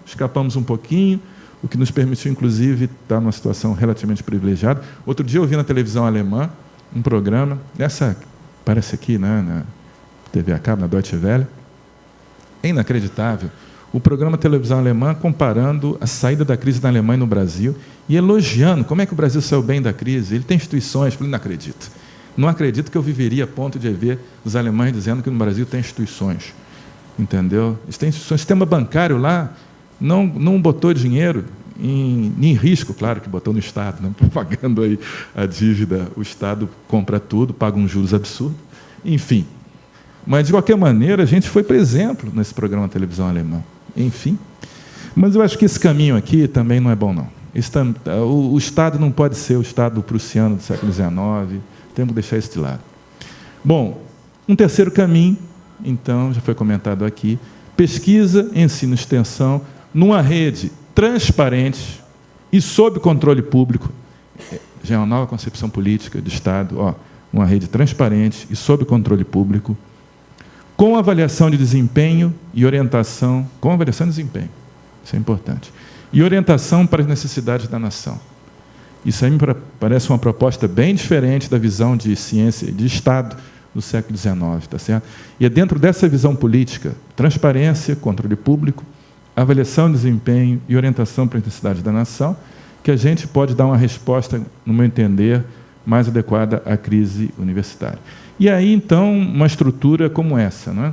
escapamos um pouquinho, o que nos permitiu, inclusive, estar numa situação relativamente privilegiada. Outro dia eu vi na televisão alemã um programa, parece aqui, né, na TV a cabo, na Deutsche Welle, é inacreditável, o programa televisão alemã comparando a saída da crise na Alemanha e no Brasil e elogiando como é que o Brasil saiu bem da crise. Ele tem instituições. Eu falei, não acredito. Não acredito que eu viveria a ponto de ver os alemães dizendo que no Brasil tem instituições. Entendeu? Eles têm instituições. O sistema bancário lá não botou dinheiro em risco, claro que botou no Estado, né? Pagando aí a dívida, o Estado compra tudo, paga uns juros absurdos, enfim. Mas, de qualquer maneira, a gente foi, por exemplo, nesse programa de televisão alemã. Enfim. Mas eu acho que esse caminho aqui também não é bom, não. O Estado não pode ser o Estado prussiano do século XIX, temos que deixar isso de lado. Bom, um terceiro caminho, então, já foi comentado aqui, pesquisa, ensino e extensão, numa rede transparente e sob controle público, já é uma nova concepção política do Estado, uma rede transparente e sob controle público, com avaliação de desempenho e orientação, com avaliação de desempenho, isso é importante, e orientação para as necessidades da nação. Isso aí me parece uma proposta bem diferente da visão de ciência de Estado do século XIX, tá certo? E é dentro dessa visão política, transparência, controle público, avaliação de desempenho e orientação para as necessidades da nação, que a gente pode dar uma resposta, no meu entender, mais adequada à crise universitária. E aí, então, uma estrutura como essa, não é?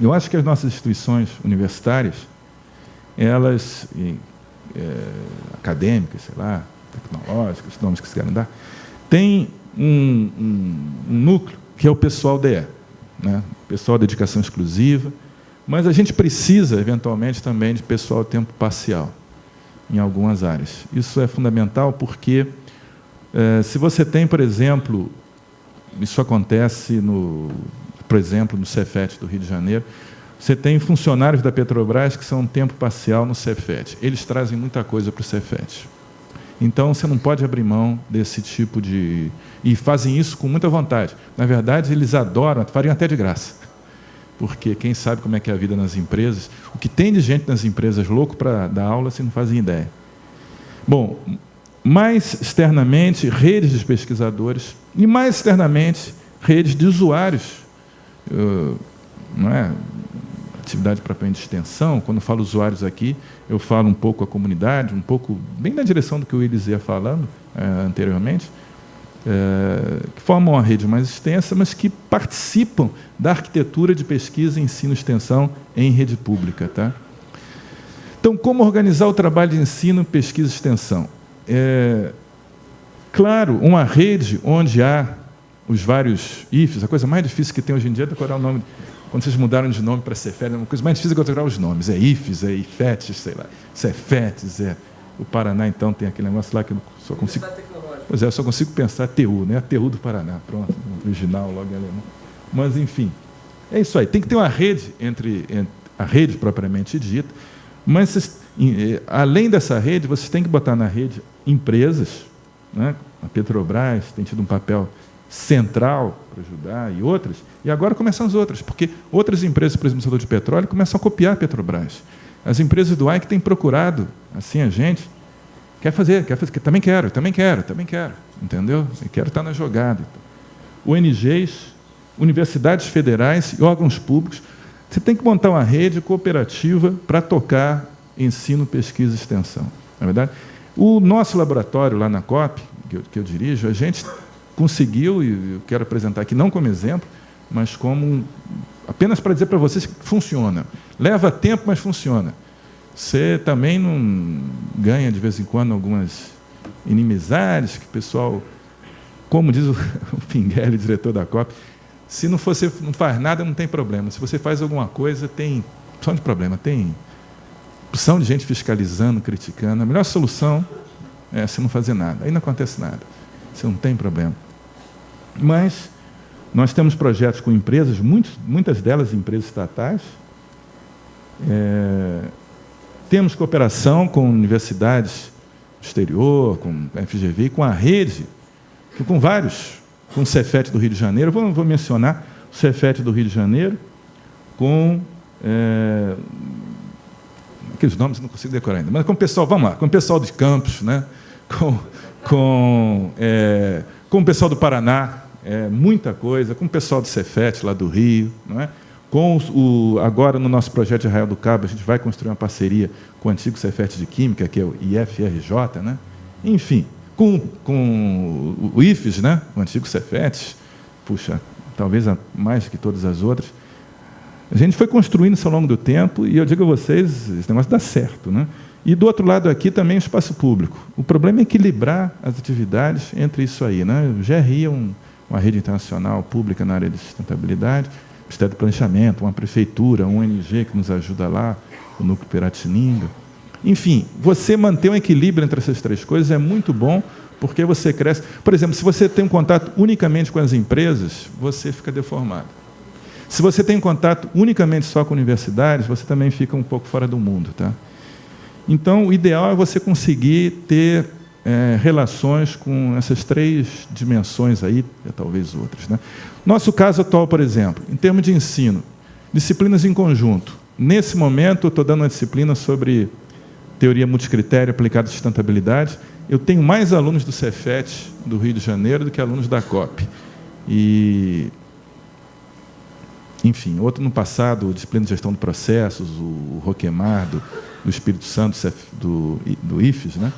Eu acho que as nossas instituições universitárias, elas, acadêmicas, sei lá, tecnológicas, os nomes que se querem dar, têm um núcleo que é o pessoal DE, né? Pessoal de dedicação exclusiva, mas a gente precisa, eventualmente, também de pessoal de tempo parcial, em algumas áreas. Isso é fundamental porque, se você tem, por exemplo, isso acontece, por exemplo, no Cefet do Rio de Janeiro, você tem funcionários da Petrobras que são tempo parcial no Cefet. Eles trazem muita coisa para o Cefet. Então, você não pode abrir mão desse tipo de... E fazem isso com muita vontade. Na verdade, eles adoram, fariam até de graça. Porque quem sabe como é que é a vida nas empresas, o que tem de gente nas empresas louco para dar aula, vocês não fazem ideia. Bom, mais externamente, redes de pesquisadores e, mais externamente, redes de usuários, não é? Atividade propriamente de extensão. Quando eu falo usuários aqui, eu falo um pouco a comunidade, um pouco bem na direção do que o Willis ia falando anteriormente, que formam uma rede mais extensa, mas que participam da arquitetura de pesquisa, ensino e extensão em rede pública. Tá? Então, como organizar o trabalho de ensino, pesquisa e extensão? Claro, uma rede onde há os vários IFES, a coisa mais difícil que tem hoje em dia é decorar o nome. Quando vocês mudaram de nome para Cefet, uma coisa mais difícil é decorar os nomes. É IFES, é IFETs, sei lá, Cefetes, o Paraná, então, tem aquele negócio lá que eu só consigo... Pois é, eu só consigo pensar TU, né? A TU do Paraná, pronto, original, logo em alemão. Mas, enfim, é isso aí. Tem que ter uma rede entre a rede propriamente dita, mas, além dessa rede, vocês têm que botar na rede empresas, né? A Petrobras tem tido um papel central para ajudar, e outras, e agora começam as outras, porque outras empresas, por exemplo, no setor de petróleo, começam a copiar a Petrobras. As empresas do que têm procurado, assim, a gente, quer fazer, também quero, entendeu? Eu quero estar na jogada. ONGs, universidades federais e órgãos públicos, você tem que montar uma rede cooperativa para tocar ensino, pesquisa e extensão. Não é verdade? O nosso laboratório lá na COP, que eu dirijo, a gente conseguiu, e eu quero apresentar aqui não como exemplo, mas como apenas para dizer para vocês que funciona. Leva tempo, mas funciona. Você também não ganha, de vez em quando, algumas inimizades, que o pessoal, como diz o Pinguelli, diretor da COP, se não faz nada, não tem problema. Se você faz alguma coisa, tem opção de problema, tem opção de gente fiscalizando, criticando. A melhor solução é você não fazer nada. Aí não acontece nada. Você não tem problema. Mas nós temos projetos com empresas, muitas delas empresas estatais, temos cooperação com universidades do exterior, com a FGV, com a rede, com vários, com o Cefet do Rio de Janeiro, vou mencionar o Cefet do Rio de Janeiro, com aqueles nomes eu não consigo decorar ainda, mas com o pessoal, vamos lá, com o pessoal dos campos, né? com o pessoal do Paraná, muita coisa, com o pessoal do Cefet, lá do Rio, não é? Agora, no nosso projeto de Arraial do Cabo, a gente vai construir uma parceria com o antigo Cefet de Química, que é o IFRJ, né? Enfim, com o IFES, né? O antigo Cefet, puxa, talvez mais que todas as outras. A gente foi construindo isso ao longo do tempo, e eu digo a vocês, esse negócio dá certo, né? E do outro lado aqui também o espaço público. O problema é equilibrar as atividades entre isso aí, né? O GRI é uma rede internacional pública na área de sustentabilidade, o Ministério do Planejamento, uma prefeitura, um ONG que nos ajuda lá, o Núcleo Piratininga. Enfim, você manter um equilíbrio entre essas três coisas é muito bom, porque você cresce. Por exemplo, se você tem um contato unicamente com as empresas, você fica deformado. Se você tem contato unicamente só com universidades, você também fica um pouco fora do mundo, tá? Então, o ideal é você conseguir ter relações com essas três dimensões aí, e talvez outras, né? Nosso caso atual, por exemplo, em termos de ensino, disciplinas em conjunto. Nesse momento, eu estou dando uma disciplina sobre teoria multicritério aplicada à sustentabilidade. Eu tenho mais alunos do Cefet do Rio de Janeiro do que alunos da COP. E, enfim, outro no passado, disciplina de gestão de processos, o Roquemar, do Espírito Santo, do IFES, né?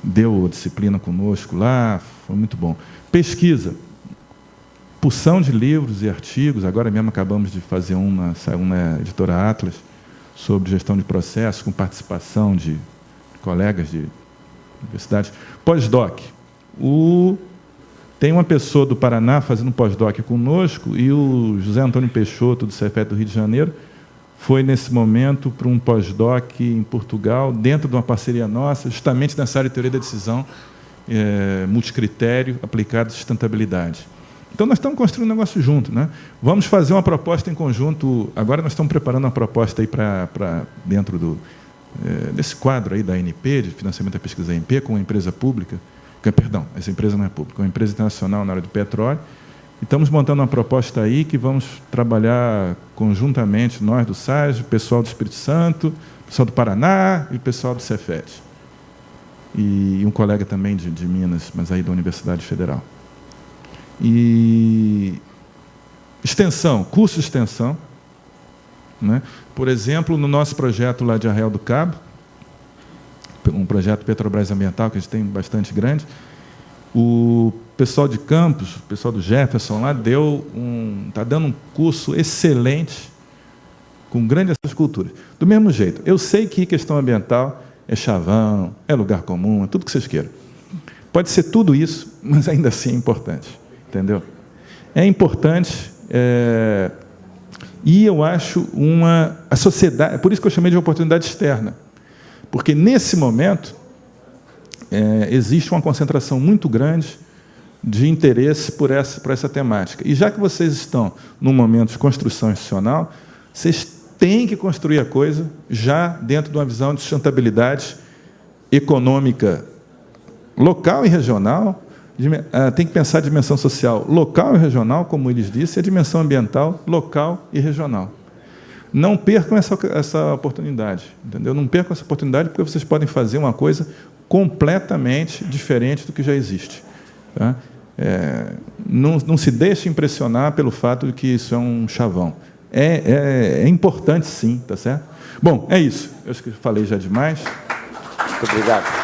Deu disciplina conosco lá, foi muito bom. Pesquisa, pulsão de livros e artigos, agora mesmo acabamos de fazer saiu na editora Atlas, sobre gestão de processos, com participação de colegas de universidades. Pós-doc, tem uma pessoa do Paraná fazendo pós-doc conosco, e o José Antônio Peixoto, do Cefet do Rio de Janeiro, foi, nesse momento, para um pós-doc em Portugal, dentro de uma parceria nossa, justamente nessa área de teoria da decisão, multicritério, aplicado à sustentabilidade. Então, nós estamos construindo um negócio junto, né? Vamos fazer uma proposta em conjunto. Agora, nós estamos preparando uma proposta aí para dentro desse quadro aí da ANP, de financiamento da pesquisa ANP, com uma empresa pública, perdão, essa empresa não é pública, uma empresa internacional na área do petróleo. E estamos montando uma proposta aí que vamos trabalhar conjuntamente, nós do SAES, o pessoal do Espírito Santo, o pessoal do Paraná e o pessoal do Cefet. E um colega também de Minas, mas aí da Universidade Federal. E extensão, curso de extensão, né? Por exemplo, no nosso projeto lá de Arraial do Cabo, um projeto Petrobras Ambiental, que a gente tem bastante grande, o pessoal de campus, o pessoal do Jefferson lá, está dando um curso excelente, com grandes culturas. Do mesmo jeito, eu sei que questão ambiental é chavão, é lugar comum, é tudo que vocês queiram. Pode ser tudo isso, mas ainda assim é importante. Entendeu? É importante, e eu acho a sociedade, por isso que eu chamei de oportunidade externa, porque nesse momento existe uma concentração muito grande de interesse por essa temática. E já que vocês estão num momento de construção institucional, vocês têm que construir a coisa já dentro de uma visão de sustentabilidade econômica local e regional. Tem que pensar a dimensão social local e regional, como eles disseram, e a dimensão ambiental local e regional. Não percam essa oportunidade, entendeu? Não percam essa oportunidade, porque vocês podem fazer uma coisa completamente diferente do que já existe. Tá? Não se deixe impressionar pelo fato de que isso é um chavão. É importante, sim, tá certo? Bom, é isso. Eu acho que falei já demais. Muito obrigado.